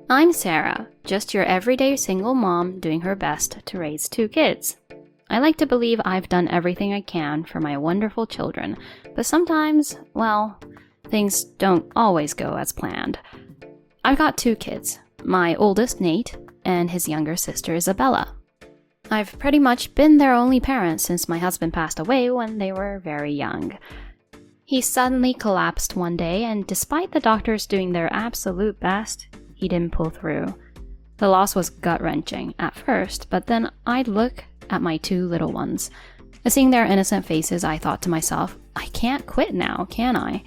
I'm Sarah, just your everyday single mom doing her best to raise 2 kids. I like to believe I've done everything I can for my wonderful children, but sometimes, well, things don't always go as planned. I've got 2 kids, my oldest Nate and his younger sister Isabella. I've pretty much been their only parent since my husband passed away when they were very young. He suddenly collapsed one day, and despite the doctors doing their absolute best, he didn't pull through. The loss was gut-wrenching at first, but then I'd look at my 2 little ones. Seeing their innocent faces, I thought to myself, I can't quit now, can I?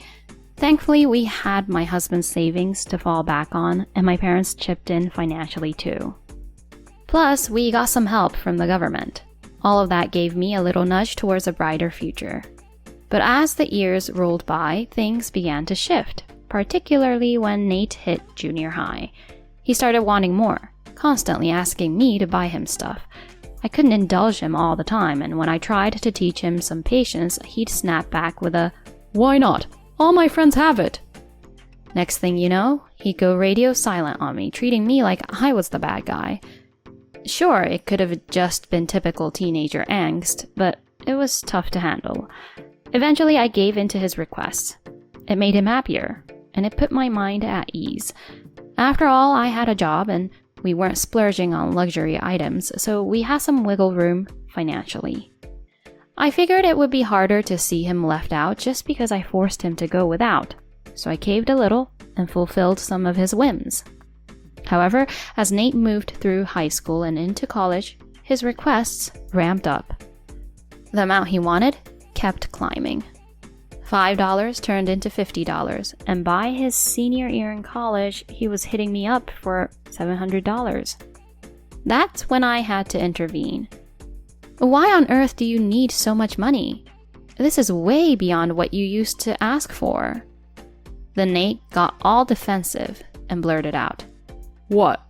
Thankfully, we had my husband's savings to fall back on, and my parents chipped in financially too. Plus, we got some help from the government. All of that gave me a little nudge towards a brighter future. But as the years rolled by, things began to shift, particularly when Nate hit junior high. He started wanting more, constantly asking me to buy him stuff. I couldn't indulge him all the time, and when I tried to teach him some patience, he'd snap back with a, "Why not? All my friends have it." Next thing you know, he'd go radio silent on me, treating me like I was the bad guy. Sure, it could have just been typical teenager angst, but it was tough to handle. Eventually, I gave in to his requests. It made him happier, and it put my mind at ease. After all, I had a job, and we weren't splurging on luxury items, so we had some wiggle room financially. I figured it would be harder to see him left out just because I forced him to go without, so I caved a little and fulfilled some of his whims. However, as Nate moved through high school and into college, his requests ramped up. The amount he wanted kept climbing. $5 turned into $50, and by his senior year in college, he was hitting me up for $700. That's when I had to intervene. Why on earth do you need so much money? This is way beyond what you used to ask for. Then Nate got all defensive and blurted out, "What?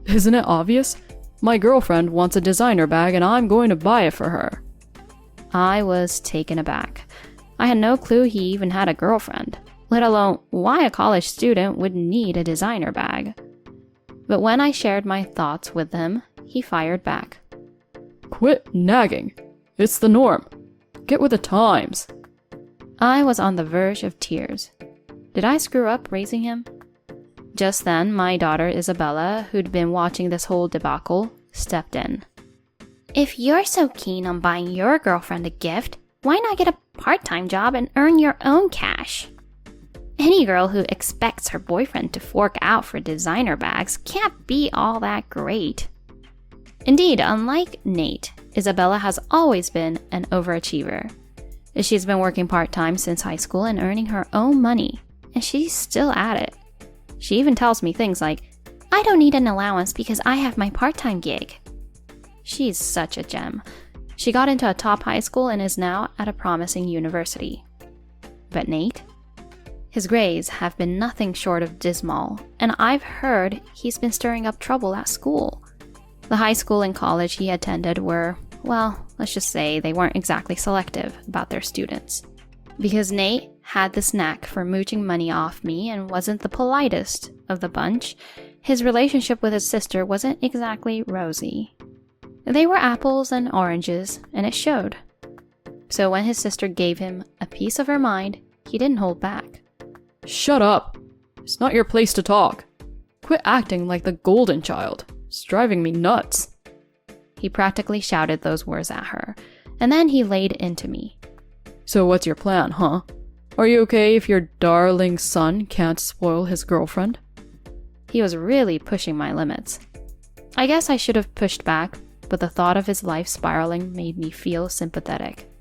Isn't it obvious? My girlfriend wants a designer bag and I'm going to buy it for her." I was taken aback. I had no clue he even had a girlfriend, let alone why a college student would need a designer bag. But when I shared my thoughts with him, he fired back. "Quit nagging. It's the norm. Get with the times." I was on the verge of tears. Did I screw up raising him? Just then, my daughter Isabella, who'd been watching this whole debacle, stepped in. "If you're so keen on buying your girlfriend a gift, why not get a part-time job and earn your own cash? Any girl who expects her boyfriend to fork out for designer bags can't be all that great." Indeed, unlike Nate, Isabella has always been an overachiever. She's been working part-time since high school and earning her own money, and she's still at it. She even tells me things like, "I don't need an allowance because I have my part-time gig." She's such a gem. She got into a top high school and is now at a promising university. But Nate? His grades have been nothing short of dismal, and I've heard he's been stirring up trouble at school. The high school and college he attended were, well, let's just say they weren't exactly selective about their students. Because Nate had this knack for mooching money off me and wasn't the politest of the bunch, his relationship with his sister wasn't exactly rosy. They were apples and oranges, and it showed. So when his sister gave him a piece of her mind, he didn't hold back. "Shut up. It's not your place to talk. Quit acting like the golden child. It's driving me nuts." He practically shouted those words at her, and then he laid into me. "So what's your plan, huh? Are you okay if your darling son can't spoil his girlfriend?" He was really pushing my limits. I guess I should have pushed back, but the thought of his life spiraling made me feel sympathetic.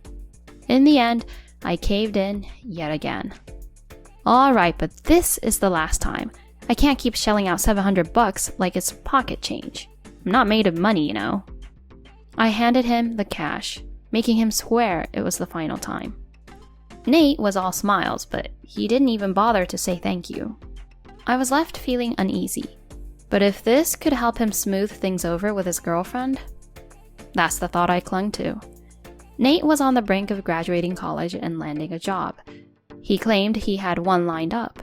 In the end, I caved in yet again. "Alright, but this is the last time. I can't keep shelling out $700 like it's pocket change. I'm not made of money, you know." I handed him the cash, making him swear it was the final time. Nate was all smiles, but he didn't even bother to say thank you. I was left feeling uneasy. But if this could help him smooth things over with his girlfriend, that's the thought I clung to. Nate was on the brink of graduating college and landing a job. He claimed he had one lined up.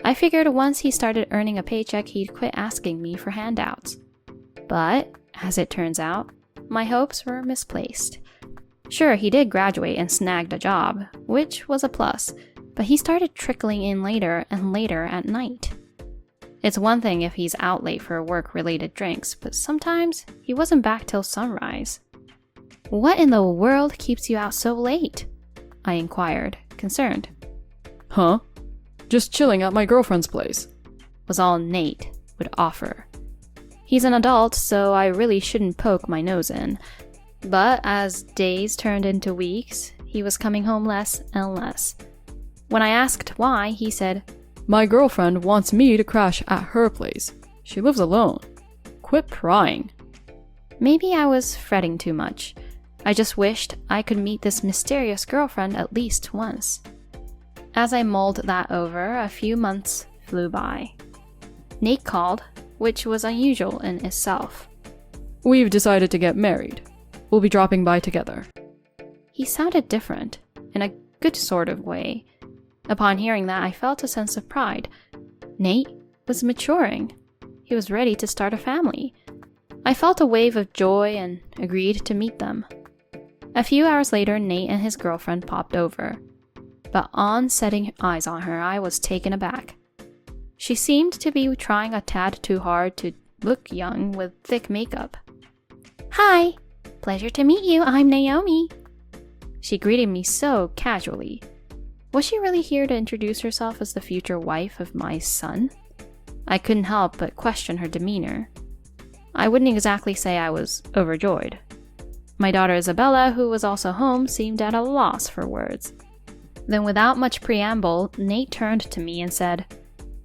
I figured once he started earning a paycheck, he'd quit asking me for handouts. But, as it turns out, my hopes were misplaced. Sure, he did graduate and snagged a job, which was a plus, but he started trickling in later and later at night. It's one thing if he's out late for work-related drinks, but sometimes he wasn't back till sunrise. "What in the world keeps you out so late?" I inquired, concerned. "Huh? Just chilling at my girlfriend's place," was all Nate would offer. He's an adult, so I really shouldn't poke my nose in. But as days turned into weeks, he was coming home less and less. When I asked why, he said, "My girlfriend wants me to crash at her place. She lives alone. Quit prying." Maybe I was fretting too much. I just wished I could meet this mysterious girlfriend at least once. As I mulled that over, a few months flew by. Nate called, which was unusual in itself. "We've decided to get married. We'll be dropping by together." He sounded different, in a good sort of way. Upon hearing that, I felt a sense of pride. Nate was maturing. He was ready to start a family. I felt a wave of joy and agreed to meet them. A few hours later, Nate and his girlfriend popped over. But on setting eyes on her, I was taken aback. She seemed to be trying a tad too hard to look young with thick makeup. "Hi, pleasure to meet you. I'm Naomi." She greeted me so casually. Was she really here to introduce herself as the future wife of my son? I couldn't help but question her demeanor. I wouldn't exactly say I was overjoyed. My daughter Isabella, who was also home, seemed at a loss for words. Then without much preamble, Nate turned to me and said,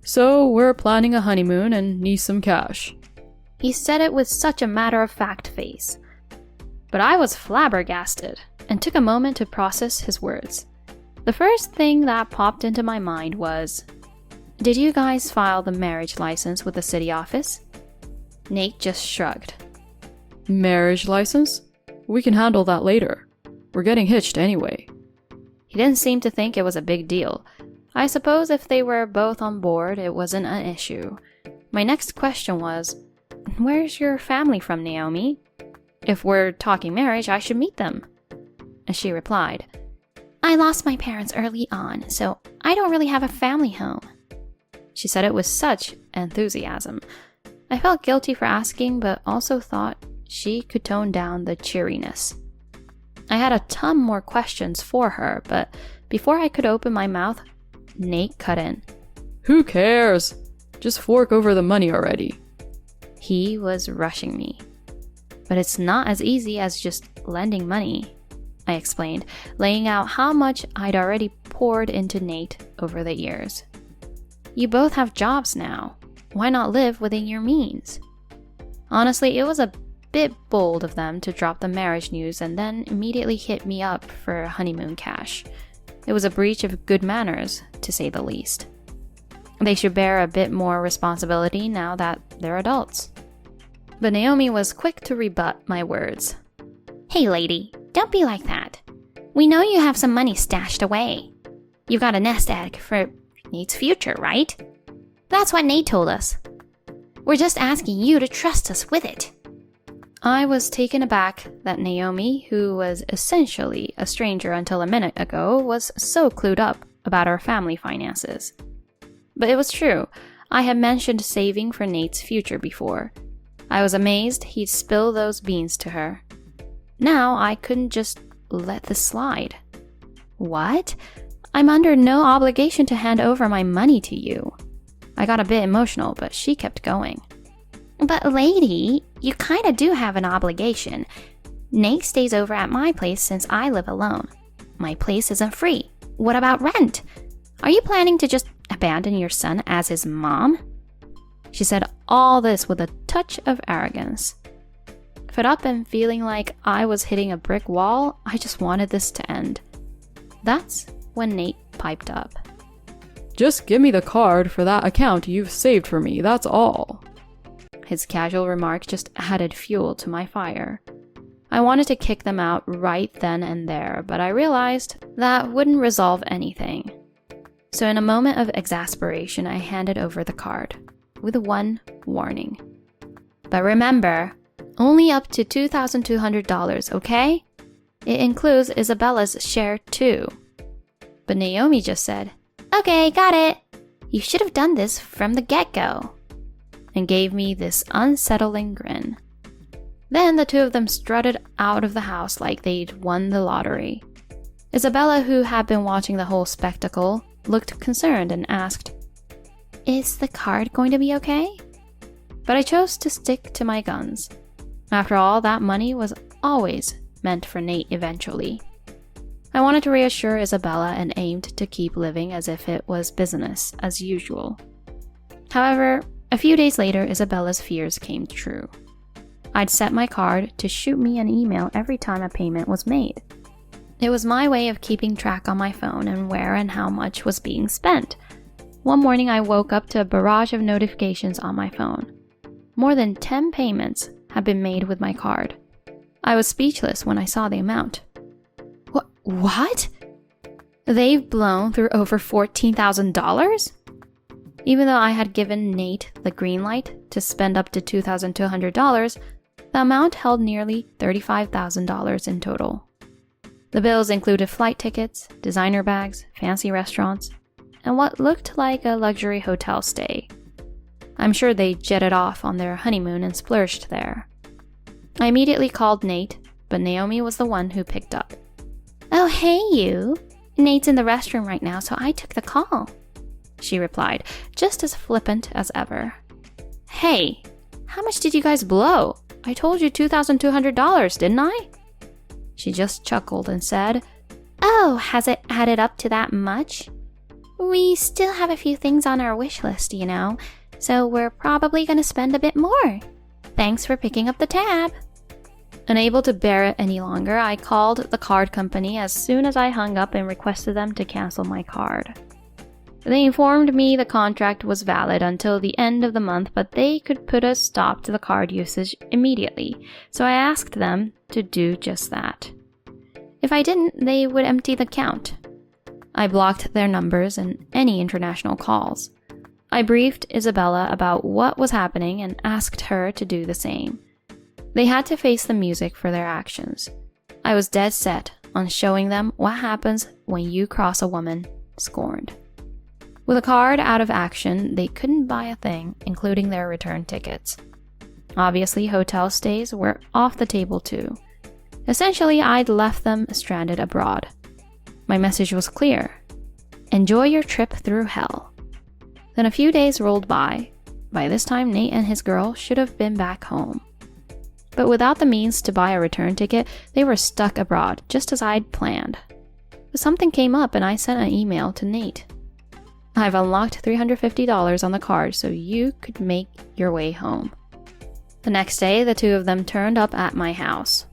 "So we're planning a honeymoon and need some cash." He said it with such a matter-of-fact face. But I was flabbergasted and took a moment to process his words. The first thing that popped into my mind was, "Did you guys file the marriage license with the city office?" Nate just shrugged. "Marriage license? We can handle that later. We're getting hitched anyway." He didn't seem to think it was a big deal. I suppose if they were both on board, it wasn't an issue. My next question was, "Where's your family from, Naomi? If we're talking marriage, I should meet them." And she replied, "I lost my parents early on, so I don't really have a family home." She said it with such enthusiasm. I felt guilty for asking, but also thought she could tone down the cheeriness. I had a ton more questions for her, but before I could open my mouth, Nate cut in. "Who cares? Just fork over the money already." He was rushing me. "But it's not as easy as just lending money," I explained, laying out how much I'd already poured into Nate over the years. "You both have jobs now. Why not live within your means?" Honestly, it was a bit bold of them to drop the marriage news and then immediately hit me up for honeymoon cash. It was a breach of good manners, to say the least. They should bear a bit more responsibility now that they're adults. But Naomi was quick to rebut my words. "Hey lady, don't be like that. We know you have some money stashed away. You've got a nest egg for Nate's future, right? That's what Nate told us. We're just asking you to trust us with it." I was taken aback that Naomi, who was essentially a stranger until a minute ago, was so clued up about our family finances. But it was true. I had mentioned saving for Nate's future before. I was amazed he'd spill those beans to her. Now I couldn't just let this slide. "What? I'm under no obligation to hand over my money to you." I got a bit emotional, but she kept going. "But lady, you kinda do have an obligation. Nate stays over at my place since I live alone. My place isn't free. What about rent? Are you planning to just abandon your son as his mom?" She said all this with a touch of arrogance. Fed up and feeling like I was hitting a brick wall, I just wanted this to end. That's when Nate piped up. "Just give me the card for that account you've saved for me, that's all." His casual remark just added fuel to my fire. I wanted to kick them out right then and there, but I realized that wouldn't resolve anything. So in a moment of exasperation, I handed over the card with one warning. But remember, only up to $2,200, okay? It includes Isabella's share too. But Naomi just said, "Okay, got it. You should have done this from the get-go," and gave me this unsettling grin. Then the two of them strutted out of the house like they'd won the lottery. Isabella, who had been watching the whole spectacle, looked concerned and asked, "Is the card going to be okay?" But I chose to stick to my guns. After all, that money was always meant for Nate eventually. I wanted to reassure Isabella and aimed to keep living as if it was business as usual. However, a few days later, Isabella's fears came true. I'd set my card to shoot me an email every time a payment was made. It was my way of keeping track on my phone and where and how much was being spent. One morning I woke up to a barrage of notifications on my phone. More than 10 payments had been made with my card. I was speechless when I saw the amount. What? They've blown through over $14,000? Even though I had given Nate the green light to spend up to $2,200, the amount held nearly $35,000 in total. The bills included flight tickets, designer bags, fancy restaurants, and what looked like a luxury hotel stay. I'm sure they jetted off on their honeymoon and splurged there. I immediately called Nate, but Naomi was the one who picked up. "Oh, hey you. Nate's in the restroom right now, so I took the call," she replied, just as flippant as ever. "Hey, how much did you guys blow? I told you $2,200, didn't I?" She just chuckled and said, "Oh, has it added up to that much? We still have a few things on our wish list, you know, so we're probably going to spend a bit more. Thanks for picking up the tab." Unable to bear it any longer, I called the card company as soon as I hung up and requested them to cancel my card. They informed me the contract was valid until the end of the month, but they could put a stop to the card usage immediately, so I asked them to do just that. If I didn't, they would empty the account. I blocked their numbers and any international calls. I briefed Isabella about what was happening and asked her to do the same. They had to face the music for their actions. I was dead set on showing them what happens when you cross a woman scorned. With a card out of action, they couldn't buy a thing, including their return tickets. Obviously, hotel stays were off the table too. Essentially, I'd left them stranded abroad. My message was clear. Enjoy your trip through hell. Then a few days rolled by. By this time, Nate and his girl should have been back home. But without the means to buy a return ticket, they were stuck abroad, just as I'd planned. But something came up and I sent an email to Nate. "I've unlocked $350 on the card so you could make your way home." The next day, the two of them turned up at my house.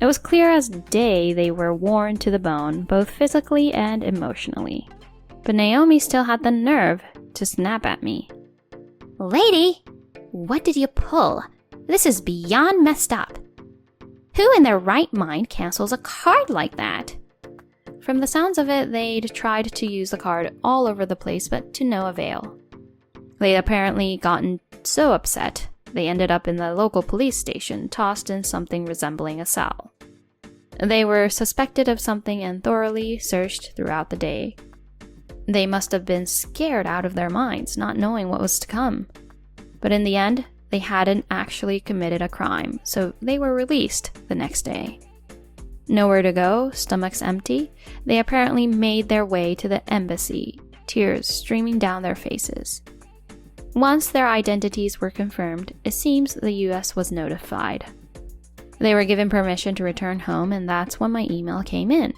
It was clear as day they were worn to the bone, both physically and emotionally. But Naomi still had the nerve to snap at me. "Lady, what did you pull? This is beyond messed up. Who in their right mind cancels a card like that?" From the sounds of it, they'd tried to use the card all over the place, but to no avail. They'd apparently gotten so upset, they ended up in the local police station, tossed in something resembling a cell. They were suspected of something and thoroughly searched throughout the day. They must have been scared out of their minds, not knowing what was to come. But in the end, they hadn't actually committed a crime, so they were released the next day. Nowhere to go, stomachs empty, they apparently made their way to the embassy, tears streaming down their faces. Once their identities were confirmed, it seems the US was notified. They were given permission to return home, and that's when my email came in.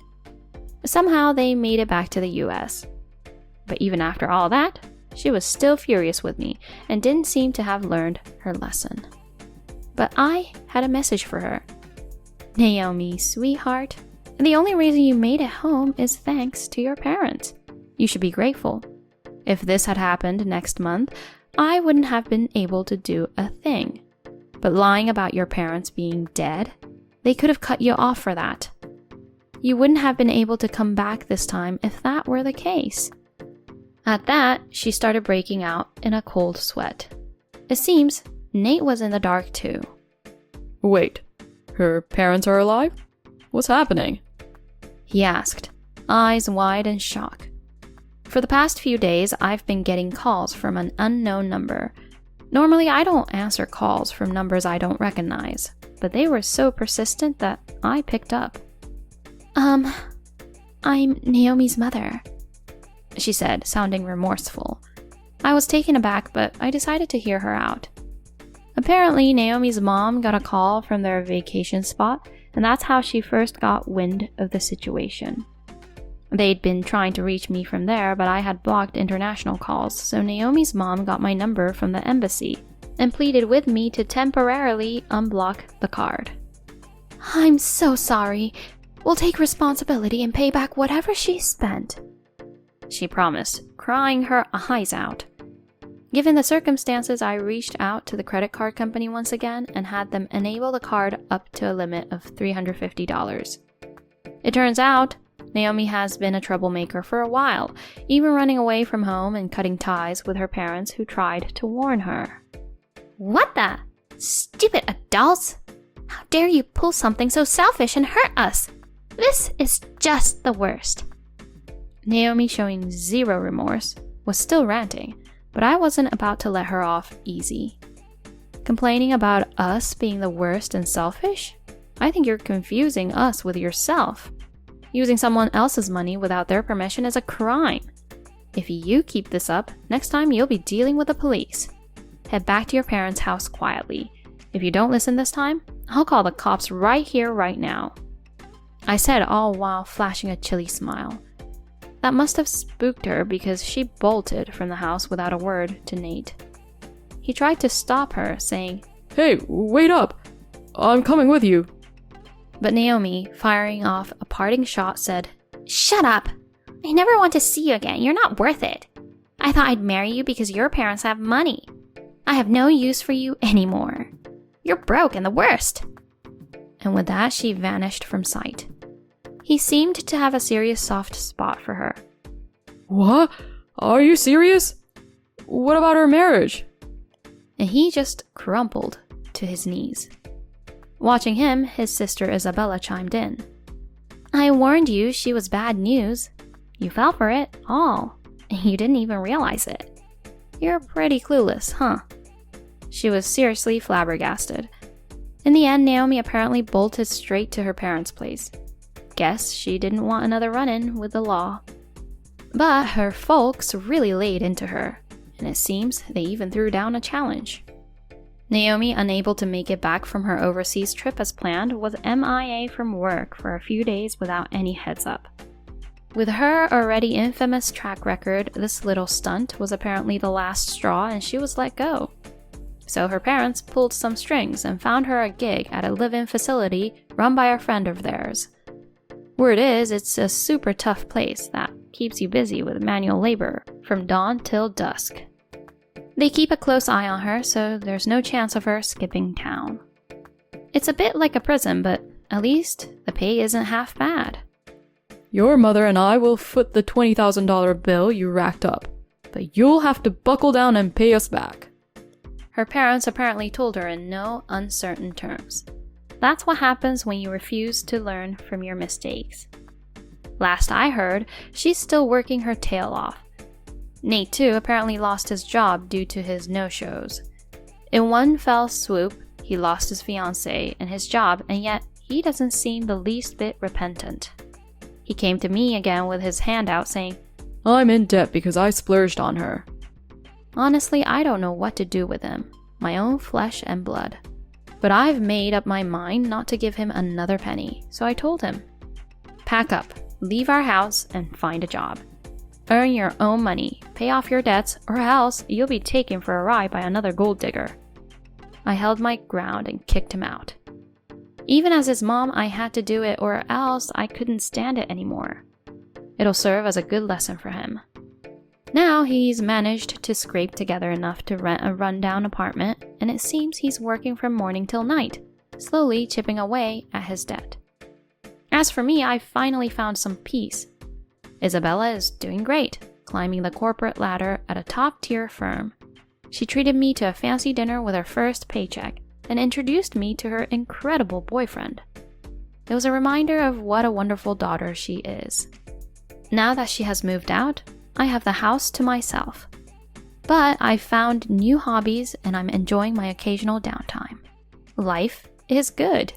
Somehow they made it back to the US. But even after all that, she was still furious with me and didn't seem to have learned her lesson. But I had a message for her. "Naomi, sweetheart, the only reason you made it home is thanks to your parents. You should be grateful. If this had happened next month, I wouldn't have been able to do a thing. But lying about your parents being dead, they could have cut you off for that. You wouldn't have been able to come back this time if that were the case. At that, she started breaking out in a cold sweat. It seems Nate was in the dark too. Wait, her parents are alive? What's happening? He asked, eyes wide in shock. For the past few days, I've been getting calls from an unknown number. Normally, I don't answer calls from numbers I don't recognize, but they were so persistent that I picked up. I'm Naomi's mother, she said, sounding remorseful. I was taken aback, but I decided to hear her out. Apparently, Naomi's mom got a call from their vacation spot, and that's how she first got wind of the situation. They'd been trying to reach me from there, but I had blocked international calls, so Naomi's mom got my number from the embassy and pleaded with me to temporarily unblock the card. I'm so sorry. We'll take responsibility and pay back whatever she spent, she promised, crying her eyes out. Given the circumstances, I reached out to the credit card company once again and had them enable the card up to a limit of $350. It turns out, Naomi has been a troublemaker for a while, even running away from home and cutting ties with her parents who tried to warn her. What the? Stupid adults! How dare you pull something so selfish and hurt us? This is just the worst. Naomi, showing zero remorse, was still ranting, but I wasn't about to let her off easy. Complaining about us being the worst and selfish? I think you're confusing us with yourself. Using someone else's money without their permission is a crime. If you keep this up, next time you'll be dealing with the police. Head back to your parents' house quietly. If you don't listen this time, I'll call the cops right here, right now. I said, all while flashing a chilly smile. That must have spooked her because she bolted from the house without a word to Nate. He tried to stop her, saying, Hey, wait up! I'm coming with you. But Naomi, firing off a parting shot, said, Shut up! I never want to see you again. You're not worth it. I thought I'd marry you because your parents have money. I have no use for you anymore. You're broke and the worst. And with that, she vanished from sight. He seemed to have a serious soft spot for her. What? Are you serious? What about our marriage? And he just crumpled to his knees. Watching him, his sister Isabella chimed in. I warned you she was bad news. You fell for it all, and you didn't even realize it. You're pretty clueless, huh? She was seriously flabbergasted. In the end, Naomi apparently bolted straight to her parents' place. Guess she didn't want another run-in with the law. But her folks really laid into her, and it seems they even threw down a challenge. Naomi, unable to make it back from her overseas trip as planned, was MIA from work for a few days without any heads up. With her already infamous track record, this little stunt was apparently the last straw and she was let go. So her parents pulled some strings and found her a gig at a live-in facility run by a friend of theirs. Word is, it's a super tough place that keeps you busy with manual labor from dawn till dusk. They keep a close eye on her, so there's no chance of her skipping town. It's a bit like a prison, but at least the pay isn't half bad. Your mother and I will foot the $20,000 bill you racked up, but you'll have to buckle down and pay us back. Her parents apparently told her in no uncertain terms. That's what happens when you refuse to learn from your mistakes. Last I heard, she's still working her tail off. Nate, too, apparently lost his job due to his no-shows. In one fell swoop, he lost his fiancée and his job, and yet he doesn't seem the least bit repentant. He came to me again with his hand out saying, I'm in debt because I splurged on her. Honestly, I don't know what to do with him, my own flesh and blood. But I've made up my mind not to give him another penny, so I told him, pack up, leave our house, and find a job. Earn your own money, pay off your debts, or else you'll be taken for a ride by another gold digger. I held my ground and kicked him out. Even as his mom, I had to do it or else I couldn't stand it anymore. It'll serve as a good lesson for him. Now he's managed to scrape together enough to rent a rundown apartment, and it seems he's working from morning till night, slowly chipping away at his debt. As for me, I finally found some peace. Isabella is doing great. climbing the corporate ladder at a top-tier firm. She treated me to a fancy dinner with her first paycheck and introduced me to her incredible boyfriend. It was a reminder of what a wonderful daughter she is. Now that she has moved out, I have the house to myself. But I've found new hobbies and I'm enjoying my occasional downtime. Life is good.